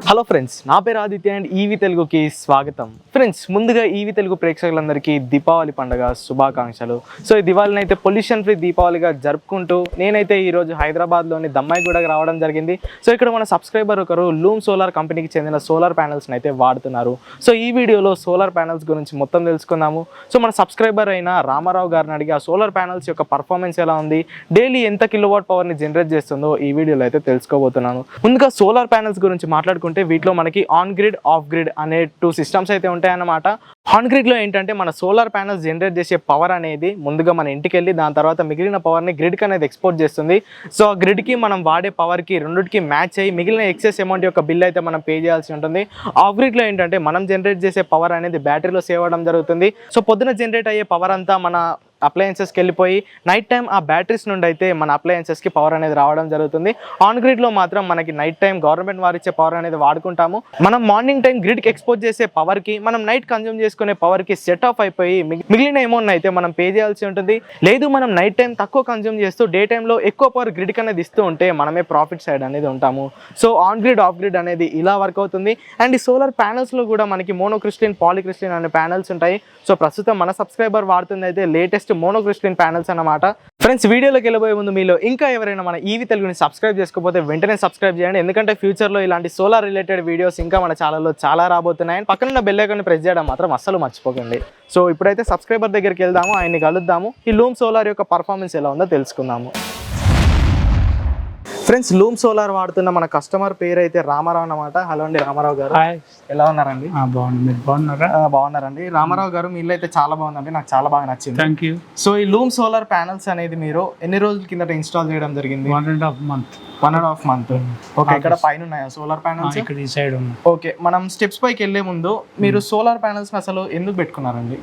Hello friends, నా పేరు Aditya and EV తెలుగుకి స్వాగతం. ఫ్రెండ్స్, ముందుగా ఈవీ తెలుగు ప్రేక్షకులందరికీ దీపావళి పండుగ శుభాకాంక్షలు. సో ఈ దివాళిని అయితే పొల్యూషన్ ఫ్రీ దీపావళిగా జరుపుకుంటూ నేనైతే ఈరోజు హైదరాబాద్లోని దమ్మాయిగూడకు రావడం జరిగింది. సో ఇక్కడ మన సబ్స్క్రైబర్ ఒకరు లూమ్ సోలార్ కంపెనీకి చెందిన సోలార్ ప్యానెల్స్ని అయితే వాడుతున్నారు. సో ఈ వీడియోలో సోలార్ ప్యానెల్స్ గురించి మొత్తం తెలుసుకుందాము. సో మన సబ్స్క్రైబర్ అయిన రామారావు గారిని అడిగి ఆ సోలార్ ప్యానెల్స్ యొక్క పర్ఫార్మెన్స్ ఎలా ఉంది, డైలీ ఎంత కిలోవాట్ పవర్ని జనరేట్ చేస్తుందో ఈ వీడియోలో అయితే తెలుసుకోబోతున్నాను. ముందుగా సోలార్ ప్యానెల్స్ గురించి మాట్లాడుకుంటే వీటిలో మనకి ఆన్ గ్రిడ్, ఆఫ్ గ్రిడ్ అనే 2 సిస్టమ్స్ అయితే ఉంటాయన్నమాట. ఆన్ గ్రిడ్లో ఏంటంటే మన సోలార్ ప్యానెల్స్ జనరేట్ చేసే పవర్ అనేది ముందుగా మన ఇంటికి వెళ్ళి దాని తర్వాత మిగిలిన పవర్ని గ్రిడ్కి అనేది ఎక్స్పోర్ట్ చేస్తుంది. సో ఆ గ్రిడ్కి మనం వాడే పవర్కి రెండింటికి మ్యాచ్ అయ్యి మిగిలిన ఎక్సెస్ అమౌంట్ యొక్క బిల్ అయితే మనం పే చేయాల్సి ఉంటుంది. ఆఫ్ గ్రిడ్లో ఏంటంటే మనం జనరేట్ చేసే పవర్ అనేది బ్యాటరీలో సేవ్ అవ్వడం జరుగుతుంది. సో పొద్దున జనరేట్ అయ్యే పవర్ అంతా మన అప్లయన్సెస్కి వెళ్ళిపోయి నైట్ టైం ఆ బ్యాటరీస్ నుండి అయితే మన అప్లయన్సెస్కి పవర్ అనేది రావడం జరుగుతుంది. ఆన్ గ్రిడ్లో మాత్రం మనకి నైట్ టైం గవర్నమెంట్ వారు ఇచ్చే పవర్ అనేది వాడుకుంటాము. మనం మార్నింగ్ టైం గ్రిడ్కి ఎక్స్పోర్ట్ చేసే పవర్కి మనం నైట్ కన్జ్యూమ్ చేసుకునే పవర్కి సెట్ ఆఫ్ అయిపోయి మిగిలిన అమౌంట్ అయితే మనం పే చేయాల్సి ఉంటుంది. లేదు మనం నైట్ టైం తక్కువ కన్జ్యూమ్ చేస్తూ డే టైంలో ఎక్కువ పవర్ గ్రిడ్కి అనేది ఇస్తూ ఉంటే మనమే ప్రాఫిట్ సైడ్ అనేది ఉంటాము. So on grid, off grid అనేది ఇలా వర్క్ అవుతుంది. అండ్ ఈ సోలార్ ప్యానెల్స్లో కూడా మనకి మోనోక్రిస్టలిన్, పాలిక్రిస్టలిన్ అనే ప్యానెల్స్ ఉంటాయి. సో ప్రస్తుతం మన సబ్స్క్రైబర్ వాడుతుంది అయితే లేటెస్ట్ మోనోక్రిస్టలిన్ ప్యానెల్స్ అన్నమాట. ఫ్రెండ్స్, వీడియోలోకి వెళ్ళబోయే ముందు మీలో ఇంకా ఎవరైనా మన ఈవీ తెలుగుని సబ్స్క్రైబ్ చేసుకోకపోతే వెంటనే సబ్స్క్రైబ్ చేయండి. ఎందుకంటే ఫ్యూచర్లో ఇలాంటి సోలార్ రిలేటెడ్ వీడియోస్ ఇంకా మన ఛానల్లో చాలా రాబోతున్నాయి. పక్కన బెల్ ఐకాన్ ప్రెస్ చేయడం మాత్రం అస్సలు మర్చిపోకండి. సో ఇప్పుడైతే సబ్స్క్రైబర్ దగ్గరికి వెళ్దాము, ఆయన్ని కలుద్దాము, ఈ లూమ్ సోలార్ యొక్క పర్ఫార్మెన్స్ ఎలా ఉందో తెలుసుకుందాము. ఫ్రెండ్స్, లూమ్ సోలార్ వాడుతున్న మన కస్టమర్ పేరు అయితే రామారావు అన్నమాట. హలో అండి రామారావు గారు, ఎలా ఉన్నారండి? బాగున్నారండి. రామారావు గారు, మీ ఇల్లు అయితే చాలా బాగుందండి, నాకు చాలా బాగా నచ్చింది. Thank you. సో ఈ లూమ్ సోలార్ ప్యానెల్స్ అనేది మీరు ఎన్ని రోజుల కిందట ఇన్స్టాల్ చేయడం జరిగింది? 1.5 month. ఓకే, ఇక్కడ పైన ఉన్నాయా సోలార్ ప్యానెల్స్? ఇక్కడ ఈ సైడ్ ఉన్నాయి. ఓకే, మనం స్టెప్స్ పైకి వెళ్లే ముందు మీరు సోలార్ ప్యానెల్స్ అసలు ఎందుకు పెట్టుకున్నారండి?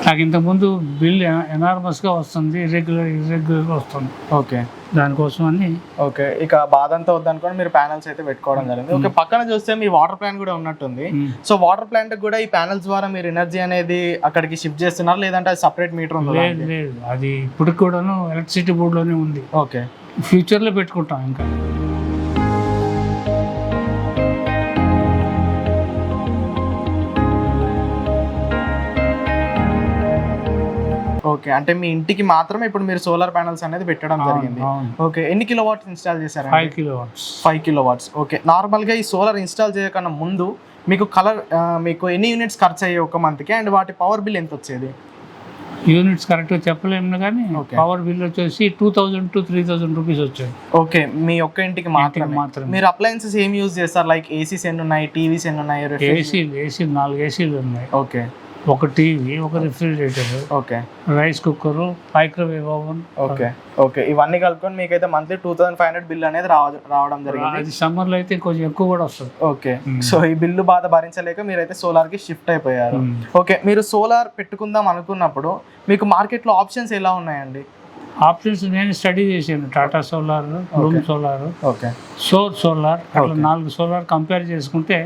నాకు ఇంతకుముందు బిల్ ఎనార్మస్గా వస్తుంది, ఇర్రెగ్యులర్గా వస్తుంది. ఓకే, దానికోసం అని. ఓకే, ఇక బాధ అంతా వద్దనుకోండి మీరు ప్యానెల్స్ అయితే పెట్టుకోవడం జరిగింది. ఓకే, పక్కన చూస్తే మీ వాటర్ ప్లాంట్ కూడా ఉన్నట్టుంది. సో వాటర్ ప్లాంట్ కూడా ఈ ప్యానెల్స్ ద్వారా మీరు ఎనర్జీ అనేది అక్కడికి షిఫ్ట్ చేస్తున్నారు, లేదంటే అది సపరేట్ మీటర్ ఉంది? లేదు, అది ఇప్పుడు కూడాను ఎలక్ట్రిసిటీ బోర్డులోనే ఉంది. ఓకే, ఫ్యూచర్లో పెట్టుకుంటాం ఇంకా. ఓకే, అంటే మీ ఇంటికి మాత్రమే ఇప్పుడు మీరు సోలార్ ప్యానెల్స్ అనేది పెట్టడం జరిగింది. ఓకే, ఎన్ని కిలోవాట్స్ ఇన్స్టాల్ చేశారు? 5 కిలోవాట్స్. ఓకే, నార్మల్గా ఈ సోలార్ ఇన్స్టాల్ చేయకన్నా ముందు మీకు ఎన్ని యూనిట్స్ ఖర్చు అయ్యాయి ఒక మంత్కి, అండ్ వాటి పవర్ బిల్ ఎంత వచ్చేది? యూనిట్స్ కరెక్ట్గా చెప్పలేము కానీ పవర్ బిల్ వచ్చేసి 2000 to 3000 రూపీస్ వచ్చాయి. ఓకే, మీ ఒక్క ఇంటికి మాత్రమే. మీరు అప్లయన్సెస్ ఏం యూజ్ చేస్తారు? లైక్ ఏసీస్ ఎన్ని ఉన్నాయి, టీవీస్ ఎన్ని ఉన్నాయి? ఏసీ 4 ఏసీలు ఉన్నాయి. ఓకే, ఒక టీవీ, ఒక refrigerator, okay, rice cooker, microwave oven. Okay, okay, ఇవన్నీ కలుపుకొని మీకైతే మంత్లీ 2500 బిల్ అనేది రావడం జరిగింది. అది సమ్మర్లో అయితే కొంచెం ఎక్కువ కూడా వస్తుంది. ఓకే, సో ఈ బిల్లు బాధ భరించలేక మీరైతే సోలార్కి షిఫ్ట్ అయిపోయారు. ఓకే, మీరు సోలార్ పెట్టుకుందాం అనుకున్నప్పుడు మీకు మార్కెట్లో ఆప్షన్స్ ఎలా ఉన్నాయండి? ఆప్షన్స్ నేను స్టడీ చేశాను. Tata solar, loom solar, okay, solar, అట్లా 4 సోలార్ కంపేర్ చేసుకుంటే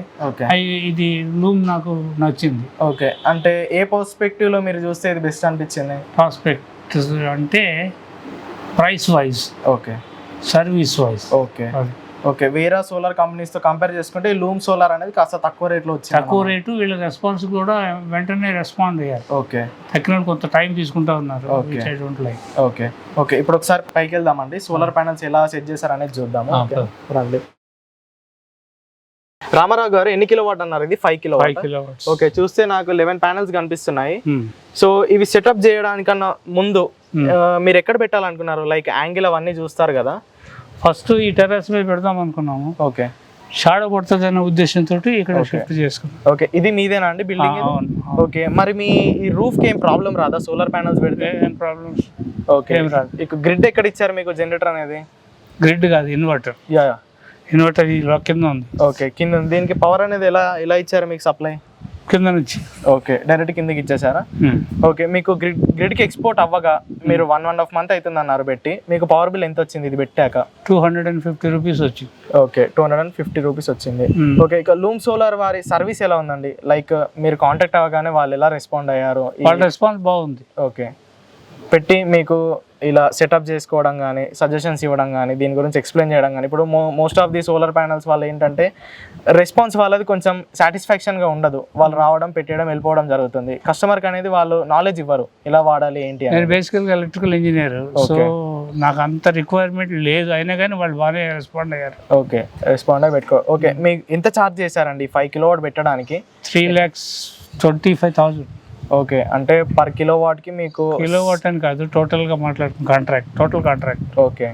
ఇది లూమ్ నాకు నచ్చింది. ఓకే, అంటే ఏ పర్స్పెక్టివ్ లో మీరు చూస్తే ఇది బెస్ట్ అనిపించింది? పర్స్పెక్టివ్ అంటే price wise, okay, service wise. Okay, okay, వేరే సోలార్ కంపెనీస్ తో కంపేర్ చేసుకుంటే లూమ్ సోలార్ అనేది కాస్త తక్కువ రేట్లో వచ్చింది. తక్కువ రేటు, వీళ్ళ రెస్పాన్స్ కూడా వెంటనే రెస్పాండ్ అయ్యారు. ఓకే, టెక్నాలజీ కొంత టైం తీసుకుంటా ఉన్నారు. ఓకే, ఓకే, ఇప్పుడు ఒకసారి పైకి వెళ్దామండి, సోలార్ ప్యానెల్స్ ఎలా సెట్ చేశారు అనేది చూద్దాము. రండి. రామారావు గారు, ఎన్ని కిలోవాట్ అన్నారు? ఇది 5 కిలోవాట్. ఓకే, చూస్తే నాకు 11 ప్యానెల్స్ కనిపిస్తున్నాయి. సో ఇవి సెటప్ చేయడానికన్నా ముందు మీరు ఎక్కడ పెట్టాలనుకున్నారు? లైక్ యాంగిల్ అవన్నీ చూస్తారు కదా. ఫస్ట్ ఈ టెర్రస్ మీద పెడదాం అనుకున్నాము. ఓకే, షాడో పడుతుంది అనే ఉద్దేశంతో ఇక్కడ షిఫ్ట్ చేసుకున్నాం. ఓకే, ఇది మీదేనా అండి బిల్డింగ్? ఓకే, మరి మీ ఈ రూఫ్ కి ఏం ప్రాబ్లం రాదా సోలార్ ప్యానెల్స్ పెడితే? ఏం ప్రాబ్లమ్స్? ఓకే, ఏం రాదు. ఇక గ్రిడ్ ఎక్కడ ఇచ్చారు మీకు? జనరేటర్ అనేది గ్రిడ్ కాదు, ఇన్వర్టర్. ఇన్వర్టర్ కింద ఉంది. ఓకే, కింద ఉంది. దీనికి పవర్ అనేది ఎలా ఇచ్చారు మీకు సప్లై? కింద నుంచి. ఓకే, డైరెక్ట్ కిందకి ఇచ్చేసారా? ఓకే, మీకు గ్రిడ్కి ఎక్స్పోర్ట్ అవ్వగా మీరు 1.5 month అవుతుంది అన్నారు పెట్టి, మీకు పవర్ బిల్ ఎంత వచ్చింది ఇది పెట్టాక? 250 రూపీస్ వచ్చింది. ఓకే, 250 రూపీస్ వచ్చింది. ఓకే, ఇక లూమ్ సోలార్ వారి సర్వీస్ ఎలా ఉందండి? లైక్ మీరు కాంటాక్ట్ అవ్వగానే వాళ్ళు ఎలా రెస్పాండ్ అయ్యారు? వాళ్ళ రెస్పాన్స్ బాగుంది. ఓకే, పెట్టి మీకు ఇలా సెటప్ చేసుకోవడం కానీ, సజెషన్స్ ఇవ్వడం కానీ, దీని గురించి ఎక్స్ప్లెయిన్ చేయడం కానీ. ఇప్పుడు most of the solar panels వాళ్ళు ఏంటంటే రెస్పాన్స్ వాళ్ళది కొంచెం సాటిస్ఫాక్షన్గా ఉండదు. వాళ్ళు రావడం, పెట్టడం, వెళ్ళిపోవడం జరుగుతుంది. కస్టమర్కి అనేది వాళ్ళు నాలెడ్జ్ ఇవ్వరు, ఇలా వాడాలి ఏంటి అని. నేను బేసికల్గా ఎలక్ట్రికల్ ఇంజనీర్, సో నాకు అంత రిక్వైర్మెంట్ లేదు, అయినా కానీ వాళ్ళు బాగానే రెస్పాండ్ అయ్యారు. ఓకే, రెస్పాండ్ అయ్యి పెట్టుకో. ఓకే, మీకు ఎంత ఛార్జ్ చేశారండి 5 కిలోవాట్ పెట్టడానికి? 3,25,000. ఓకే, అంటే పర్ కిలోవాట్కి మీకు కిలోవాట్ అని కాదు, టోటల్గా మాట్లాడుతున్న టోటల్ కాంట్రాక్ట్. ఓకే,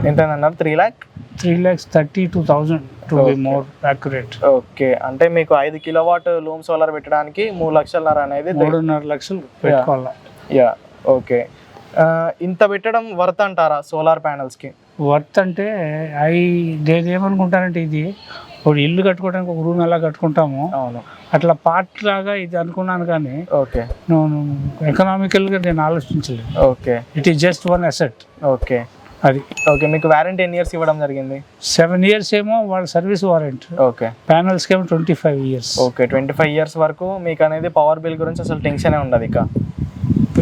ఎంత అన్నారు? 3,32,000 to be more accurate. Okay, అంటే మీకు 5 కిలోవాట్ లూమ్ సోలార్ పెట్టడానికి 3,00,000 అనేది 3.5 లక్షలు పెట్టుకోవాలి. Yeah, okay. ఇంత పెట్టడం వర్త్ అంటారా సోలార్ ప్యానల్స్కి? వర్త్ అంటే నేను ఏమనుకుంటానంటే, ఇది ఒక ఇల్లు కట్టుకోవడానికి ఒక రూమ్ ఎలా కట్టుకుంటాము, అవును, అట్లా పార్ట్ లాగా ఇది అనుకున్నాను. కానీ ఓకే, నేను ఎకనామికల్గా నేను ఆలోచించలేదు. Okay, it is just one asset. Okay, అది. ఓకే, మీకు వారంటీ ఎన్ని ఇయర్స్ ఇవ్వడం జరిగింది? 7 years ఏమో వాళ్ళ సర్వీస్ వారంటీ. ఓకే, ప్యానల్స్కి ఏమో 25 years. ఓకే, 25 years వరకు మీకు అనేది పవర్ బిల్ గురించి అసలు టెన్షనే ఉండదు. ఇక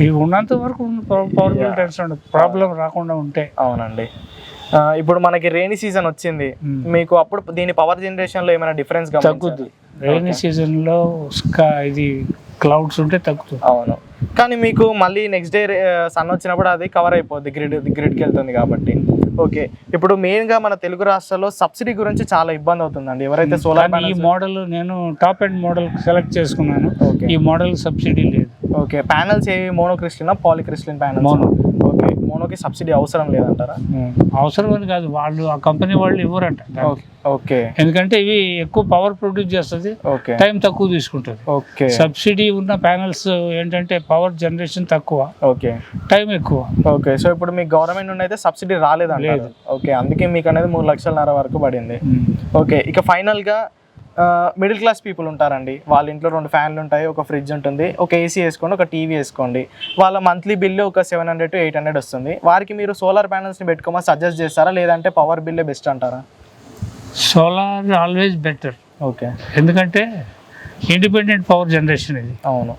ఇవి ఉన్నంత వరకు పవర్ బిల్ టెన్షన్ ఉండదు, ప్రాబ్లం రాకుండా ఉంటే. అవునండి. ఇప్పుడు మనకి రెయినీ సీజన్ వచ్చింది, మీకు అప్పుడు దీని పవర్ జనరేషన్ లో ఏమైనా డిఫరెన్స్ తగ్గుద్ది. రెయినీ సీజన్ లో ఇది క్లౌడ్స్ ఉంటే తగ్గుతుంది. అవును, కానీ మీకు మళ్ళీ నెక్స్ట్ డే సన్ వచ్చినప్పుడు అది కవర్ అయిపోద్ది, గ్రిడ్కి వెళ్తుంది కాబట్టి. ఓకే, ఇప్పుడు మెయిన్ గా మన తెలుగు రాష్ట్రాల్లో సబ్సిడీ గురించి చాలా ఇబ్బంది అవుతుందండి. ఎవరైతే సోలార్ ఈ మోడల్ నేను టాప్ ఎండ్ మోడల్ సెలెక్ట్ చేసుకున్నాను. ఈ మోడల్ సబ్సిడీ లేదు. ఓకే, ప్యానల్స్ ఏవి mono crystal, poly crystal panel? Mono. Okay, మోనోకి సబ్సిడీ అవసరం లేదంటారా? అవసరం అని కాదు, వాళ్ళు ఆ కంపెనీ వాళ్ళు ఇవ్వరంట. ఓకే, ఎందుకంటే ఇవి ఎక్కువ పవర్ ప్రొడ్యూస్ చేస్తుంది, టైం తక్కువ తీసుకుంటుంది. ఓకే, సబ్సిడీ ఉన్న ప్యానల్స్ ఏంటంటే పవర్ జనరేషన్ తక్కువ, ఓకే, టైం ఎక్కువ. ఓకే, సో ఇప్పుడు మీకు గవర్నమెంట్ నుండి అయితే సబ్సిడీ రాలేదు. ఓకే, అందుకే మీకు అనేది 3,00,000 వరకు పడింది. ఓకే, ఇక ఫైనల్ గా మిడిల్ క్లాస్ పీపుల్ ఉంటారండి, వాళ్ళ ఇంట్లో 2 ఫ్యాన్లు ఉంటాయి, ఒక ఫ్రిడ్జ్ ఉంటుంది, ఒక ఏసీ వేసుకోండి, ఒక టీవీ వేసుకోండి, వాళ్ళ మంత్లీ బిల్లు ఒక 700 to 800 వస్తుంది. వారికి మీరు సోలార్ ప్యానల్స్ని పెట్టుకోమని సజెస్ట్ చేస్తారా, లేదంటే పవర్ బిల్లే బెస్ట్ అంటారా? Solar always better. ఓకే, ఎందుకంటే ఇండిపెండెంట్ పవర్ జనరేషన్ ఇది. అవును,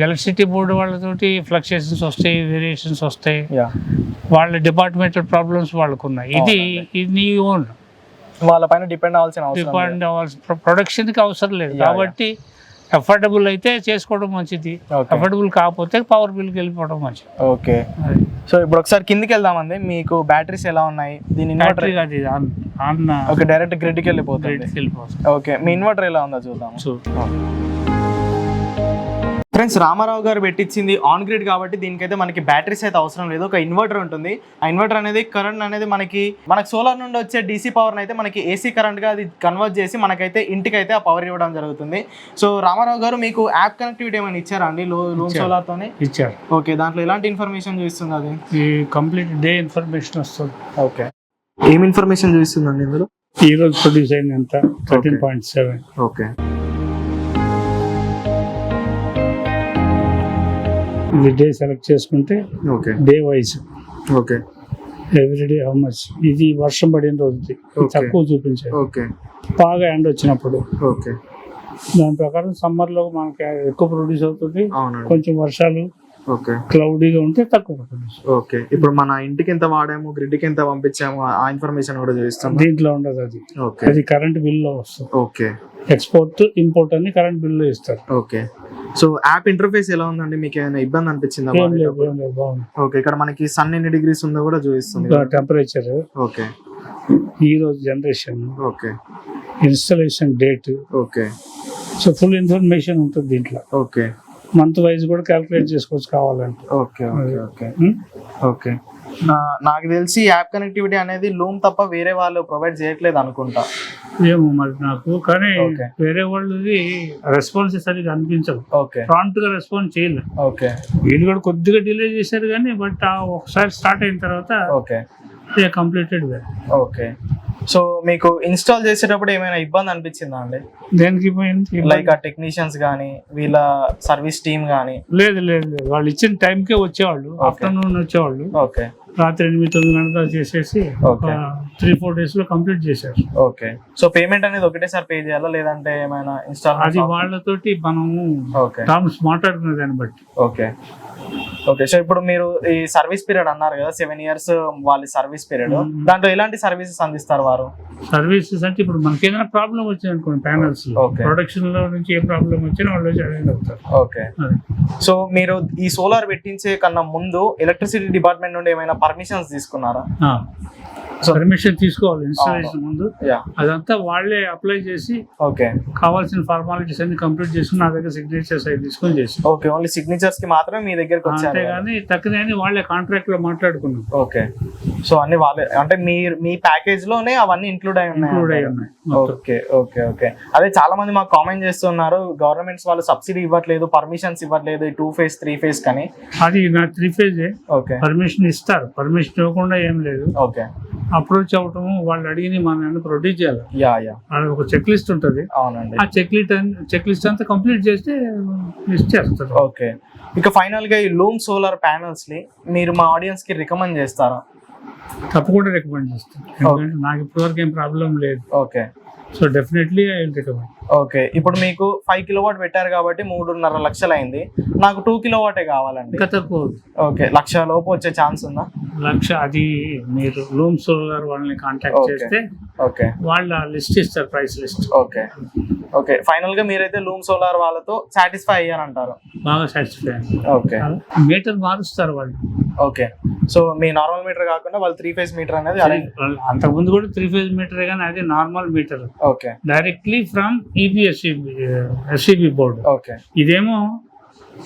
ఎలక్ట్రిసిటీ బోర్డు వాళ్ళతోటి ఫ్లక్చుయేషన్స్ వస్తాయి, వేరియేషన్స్ వస్తాయి, వాళ్ళ డిపార్ట్మెంటల్ ప్రాబ్లమ్స్ వాళ్ళకు ఉన్నాయి. ఇది నీ ఓన్, వాళ్ళ పైన డిపెండ్ అవ్వాల్సిన ప్రొడక్షన్కి అవసరం లేదు. కాబట్టి అఫోర్డబుల్ అయితే చేసుకోవడం మంచిది, అఫోర్డబుల్ కాకపోతే పవర్ బిల్కి వెళ్ళిపోవడం మంచిది. ఓకే, సో ఇప్పుడు ఒకసారి కిందికి వెళ్దామండి. మీకు బ్యాటరీస్ ఎలా ఉన్నాయి? దీని ఇన్వర్టర్ ఓకే, డైరెక్ట్ గ్రిడ్కి వెళ్ళిపోతుంది. ఓకే, మీ ఇన్వర్టర్ ఎలా ఉందో చూద్దాం. ఫ్రెండ్స్, రామారావు గారు పెట్టించింది ఆన్ గ్రిడ్ కాబట్టి దీనికైతే మనకి బ్యాటరీస్ అయితే అవసరం లేదు. ఒక ఇన్వర్టర్ ఉంటుంది. ఆ ఇన్వర్టర్ అనేది కరెంట్ అనేది మనకి సోలార్ నుండి వచ్చే డీసీ పవర్ని అయితే మనకి ఏసీ కరెంట్గా అది కన్వర్ట్ చేసి మనకైతే ఇంటికి అయితే ఆ పవర్ ఇవ్వడం జరుగుతుంది. సో రామారావు గారు మీకు యాప్ కనెక్టివిటీ ఏమైనా ఇచ్చారా అండి లూమ్ సోలార్తోనే? ఇచ్చారు. ఓకే, దాంట్లో ఎలాంటి ఇన్ఫర్మేషన్ చూపిస్తుంది? అది కంప్లీట్ డే ఇన్ఫర్మేషన్ వస్తుంది. ఓకే, ఏం ఇన్ఫర్మేషన్ చూపిస్తుందండి ఇందులో? ఈ రోజు ప్రొడ్యూస్ అయింది ఎంత? 13.7. ఓకే, ఇది డే సెలెక్ట్ చేసుకుంటే day wise, okay, everyday how much. ఇది వర్షం పడిన రోజుది తక్కువ చూపించారు, బాగా ఎండ వచ్చినప్పుడు. ఓకే, దాని ప్రకారం సమ్మర్ లో మనకి ఎక్కువ ప్రొడ్యూస్ అవుతుంది, కొంచెం వర్షాలు క్లౌడీగా ఉంటే తక్కువ ప్రొడ్యూస్. ఓకే, ఇప్పుడు మన ఇంటికి ఎంత వాడాము, గ్రిడ్కి ఎంత పంపించాము, ఆ ఇన్ఫర్మేషన్ కూడా చూపిస్తాం. దీంట్లో ఉండదు అది. అది కరెంట్ బిల్ లో వస్తుంది. ఓకే, ఎక్స్పోర్ట్ ఇంపోర్ట్ అని కరెంట్ బిల్ లో ఇస్తారు. ఓకే, సో యాప్ ఇంటర్ఫేస్ ఎలా ఉందండి? మీకు ఏమైనా ఇబ్బంది అనిపించిందా? ఓకే, ఇక్కడ మనకి సన్ ఎన్ని డిగ్రీస్ ఉందో కూడా చూపిస్తుంది, టెంపరేచర్. ఓకే, ఈ రోజు generation, okay, installation date, okay, so full information ఉంటుంది దీంట్లో. ఓకే, మంత్ వైజ్ కూడా క్యాలిక్యులేట్ చేసుకోవచ్చు కావాలంటే. Okay, okay, okay, okay. నాకు తెలిసి యాప్ కనెక్టివిటీ అనేది లూమ్ తప్ప వేరే వాళ్ళు ప్రొవైడ్ చేయట్లేదు అనుకుంటా. ఏమో మరి నాకు, కానీ వేరే వాళ్ళది రెస్పాన్స్ సరిగ్గా అనిపించదు. ఓకే, ప్రాంప్ట్ గా రెస్పాన్స్ చేయలేదు. ఓకే, వీళ్ళు కూడా కొద్దిగా డిలే చేశారు కానీ, బట్ ఒకసారి స్టార్ట్ అయిన తర్వాత ఓకే కంప్లీటెడ్. ఓకే, సో మీకు ఇన్స్టాల్ చేసేటప్పుడు ఏమైనా ఇబ్బంది అనిపించిందా అండి? దేనికి లైక్ ఆ టెక్నీషియన్స్ కానీ వీళ్ళ సర్వీస్ టీమ్ కానీ? లేదు, వాళ్ళు ఇచ్చిన టైంకే వచ్చేవాళ్ళు, ఆఫ్టర్నూన్ వచ్చేవాళ్ళు. ఓకే, రాత్రి 8-9 గంటలు చేసేసి 3-4 days లో కంప్లీట్ చేశారు. ఓకే, సో పేమెంట్ అనేది ఒకటేసారి పే చేయాలా, లేదంటే ఏమైనా ఇన్స్టాల్? అది వాళ్ళతోటి మనము టర్మ్స్ మాట్లాడుకునే దాన్ని బట్టి. Okay, okay. సో ఇప్పుడు మీరు ఈ సర్వీస్ పీరియడ్ అన్నారు కదా, 7 years వాళ్ళ సర్వీస్ పీరియడ్, దాంట్లో ఎలాంటి సర్వీసెస్ అందిస్తారు వారు? సర్వీసెస్ అంటే ఇప్పుడు మనకి ఏదైనా ప్రాబ్లం వచ్చింది అనుకోండి ప్యానల్స్ లో, ప్రొడక్షన్ లో నుంచి ఏ ప్రాబ్లం వచ్చినా వాళ్ళు జాయిన్ అవుతారు. ఓకే. సో మీరు ఈ సోలార్ పెట్టించే కన్నా ముందు ఎలక్ట్రిసిటీ డిపార్ట్మెంట్ నుండి ఏమైనా పర్మిషన్స్ తీసుకున్నారా? పర్మిషన్ తీసుకోవాలి ఇన్స్టాలేషన్ ముందు. అదంతా వాళ్ళే అప్లై చేసి కావాల్సిన ఫార్మాలిటీస్ అన్ని కంప్లీట్ చేసుకుని నా దగ్గర సిగ్నేచర్స్ అవి తీసుకొని చేసి. ఓకే, ఓన్లీ సిగ్నేచర్స్ కి మాత్రమే మీ దగ్గరకు వచ్చారు? అంతే కానీ తక్కువ అని వాళ్ళే కాంట్రాక్ట్ లో మాట్లాడుకున్నాం. ఓకే. సో అన్ని వాళ్ళే అంటే మీ ప్యాకేజ్ లోనే అవన్నీ ఇంక్లూడ్ అయి ఉన్నాయి. Okay okay okay. అదే చాలా మంది మాకు కామెంట్ చేస్తున్నారు, గవర్నమెంట్స్ వాళ్ళు సబ్సిడీ ఇవ్వట్లేదు, పర్మిషన్స్ ఇవ్వట్లేదు 2 phase 3 phase కానీ. అది నా 3 phase. ఓకే. పర్మిషన్ ఇస్తారు, పర్మిషన్ ఇవ్వకుండా ఏం లేదు. ఓకే. అప్రోచ్ అవటము, వాళ్ళు అడిగి మనం ప్రొడ్యూస్ చేయాలి. ఒక చెక్ లిస్ట్ ఉంటుంది. అవునండి. ఆ చెక్ లిస్ట్ అంతా కంప్లీట్ చేస్తే ఇచ్చేస్తారు. ఓకే. ఇక ఫైనల్ గా ఈ లూమ్ సోలార్ ప్యానల్స్ ని మీరు మా ఆడియన్స్ కి రికమెండ్ చేస్తారా? తప్పకుండా రికమెండ్ చేస్తాను, ఎందుకంటే నాకు ఇప్పటివరకు ఏం ప్రాబ్లం లేదు. Okay. So definitely I will recommend. Okay. ఇప్పుడు మీకు 5 kilowatt పెట్టారు కాబట్టి 3.5 లక్షలు అయింది. నాకు 2 kilowatt కావాలండి. ఇంకా తక్కువ. ఓకే. 1 లక్ష లోపు వచ్చే ఛాన్స్ ఉందా? 1 లక్ష అది మీరు లూమ్ సోలార్ వాళ్ళని కాంటాక్ట్ చేస్తే ఓకే వాళ్ళ లిస్ట్ ఇస్తారు, price list. Okay okay. Final గా మీరైతే లూమ్ సోలార్ వాళ్ళతో సాటిస్ఫై అయ్యారంటారు? బాగా సాటిస్ఫై. ఓకే. మీటర్ మారుస్తారు వాళ్ళు. ఓకే. సో మీ నార్మల్ మీటర్ కాకుండా వాళ్ళు 3 phase మీటర్ అనేది అంతకుముందు కూడా 3 phase మీటర్, కానీ అది normal metre. Okay. Directly from SCB board. Okay. ఇదేమో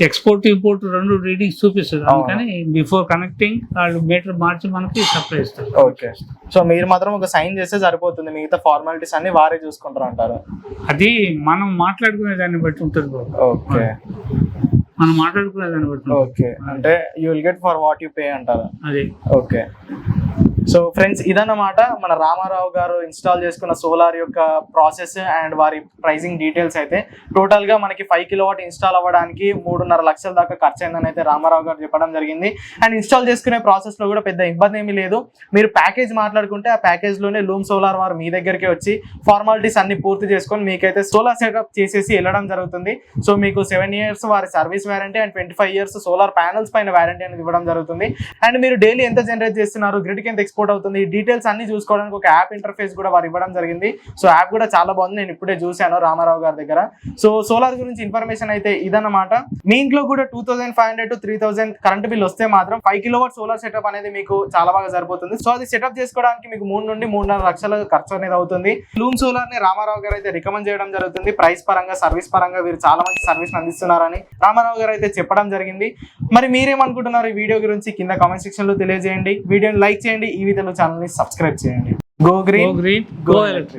ఎక్స్పోర్ట్ ఇంపోర్ట్ రెండు రీడింగ్స్ చూపిస్తుంది, అందుకని బిఫోర్ కనెక్టింగ్ వాళ్ళు మీటర్ మార్చి మనకి సప్లై ఇస్తారు. ఓకే. సో మీరు మాత్రం ఒక సైన్ చేస్తే సరిపోతుంది, మిగతా ఫార్మాలిటీస్ అన్ని వారే చూసుకుంటారు అంటారు? అది మనం మాట్లాడుకునే దాన్ని బట్టి ఉంటుంది. ఓకే. మనం మాట్లాడుకునే దాన్ని బట్టి. ఓకే. అంటే you will get for what you pay అంటారు? అదే. ఓకే. సో ఫ్రెండ్స్, ఇదన్నమాట మన రామారావు గారు ఇన్స్టాల్ చేసుకున్న సోలార్ యొక్క ప్రాసెస్ అండ్ వారి ప్రైజింగ్ డీటెయిల్స్. అయితే టోటల్ గా మనకి 5 kilowatt ఇన్స్టాల్ అవ్వడానికి 3.5 లక్షల దాకా ఖర్చు అయిందని అయితే రామారావు గారు చెప్పడం జరిగింది. అండ్ ఇన్స్టాల్ చేసుకునే ప్రాసెస్ లో కూడా పెద్ద ఇబ్బంది ఏమీ లేదు. మీరు ప్యాకేజ్ మాట్లాడుకుంటే ఆ ప్యాకేజ్ లోనే లూమ్ సోలార్ వారు మీ దగ్గరికి వచ్చి ఫార్మాలిటీస్ అన్ని పూర్తి చేసుకొని మీకైతే సోలార్ సెటప్ చేసేసి వెళ్ళడం జరుగుతుంది. సో మీకు 7 years వారి service warranty and 25 years solar panels పైన వారంటీ అనేది ఇవ్వడం జరుగుతుంది. అండ్ మీరు డైలీ ఎంత జనరేట్ చేస్తున్నారు, గ్రిడ్ కి ఎంత ఎక్స్పోర్ట్ అవుతుంది, ఈ డీటెయిల్స్ అన్ని చూసుకోవడానికి ఒక యాప్ ఇంటర్ఫేస్ కూడా వారు ఇవ్వడం జరిగింది. సో యాప్ కూడా చాలా బాగుంది, నేను ఇప్పుడే చూశాను రామారావు గారి దగ్గర. సో సోలార్ గురించి ఇన్ఫర్మేషన్ అయితే ఇదన్నమాట. మీ ఇంట్లో కూడా 2500 to 3000 కరెంట్ బిల్ వస్తే మాత్రం 5 kilowatt సోలార్ సెటప్ అనేది మీకు చాలా బాగా సరిపోతుంది. సో అది సెటప్ చేసుకోవడానికి మీకు 3 నుండి 3.5 లక్షల ఖర్చు అనేది అవుతుంది. లూమ్ సోలార్ ని రామారావు గారు అయితే రికమెండ్ చేయడం జరుగుతుంది. ప్రైస్ పరంగా, సర్వీస్ పరంగా వీరు చాలా మంచి సర్వీస్ అందిస్తున్నారని రామారావు గారు అయితే చెప్పడం జరిగింది. మరి మీరేమనుకుంటున్నారు ఈ వీడియో గురించి కింద కామెంట్ సెక్షన్ లో తెలియజేయండి. వీడియోని లైక్ చేయండి, ఈ తెలుగు ఛానల్ ని సబ్స్క్రైబ్ చేయండి. Go green, go electric.